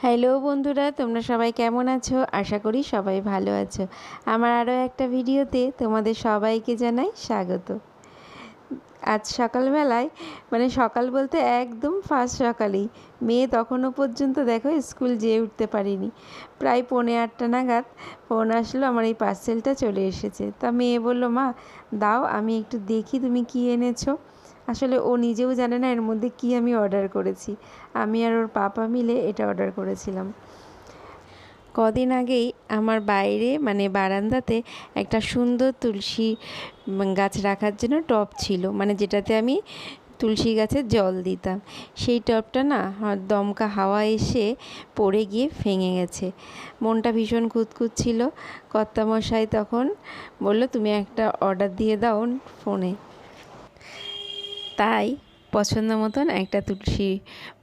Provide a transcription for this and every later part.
Hello বন্ধুরা, তোমরা সবাই কেমন আছো? আশা করি সবাই ভালো আছো। আমার আরও একটা ভিডিওতে তোমাদের সবাইকে জানাই স্বাগত। আজ সকালবেলায়, মানে সকাল বলতে একদম ফার্স্ট সকালেই, মেয়ে তখনও পর্যন্ত দেখো স্কুল যেয়ে উঠতে পারিনি। প্রায় 7:45 নাগাদ ফোন আসলো, আমার এই পার্সেলটা চলে এসেছে। তা মেয়ে বললো, মা দাও আমি একটু দেখি তুমি কী এনেছো। আসলে ও নিজেও জানে না এর মধ্যে কী আমি অর্ডার করেছি। আমি আর ওর পাপা মিলে এটা অর্ডার করেছিলাম। কদিন আগেই আমার বাইরে মানে বারান্দাতে একটা সুন্দর তুলসী গাছ রাখার জন্য টব ছিল, মানে যেটাতে আমি তুলসী গাছের জল দিতাম। সেই টবটা না দমকা হাওয়া এসে পড়ে গিয়ে ভেঙে গেছে। মনটা ভীষণ খুঁতখুঁত ছিল। কর্তামশাই তখন বললো, তুমি একটা অর্ডার দিয়ে দাও ফোনে। তাই পছন্দ মতন একটা তুলসী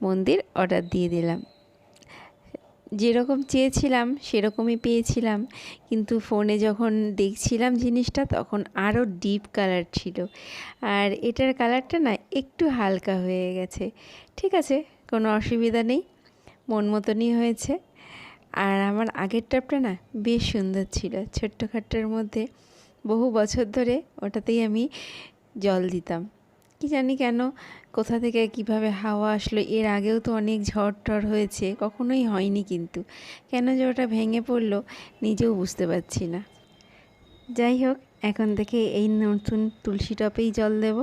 মন্দির অর্ডার দিয়ে দিলাম। যেরকম চেয়েছিলাম সেরকমই পেয়েছিলাম, কিন্তু ফোনে যখন দেখছিলাম জিনিসটা তখন আরও ডিপ কালার ছিল, আর এটার কালারটা না একটু হালকা হয়ে গেছে। ঠিক আছে, কোনো অসুবিধা নেই, মন মতনই হয়েছে। আর আমার আগের টবটা না বেশ সুন্দর ছিল, ছোট্টখাট্টোর মধ্যে। বহু বছর ধরে ওটাতেই আমি জল দিতাম। কি জানি কেন, কোথা থেকে কিভাবে হাওয়া আসলো। এর আগেও তো অনেক ঝড় টড় হয়েছে, কখনোই হয়নি, কিন্তু কেন যে ওটা ভেঙে পড়লো নিজেও বুঝতে পারছি না। যাই হোক, এখন থেকে এই নতুন তুলসী টবেই জল দেব।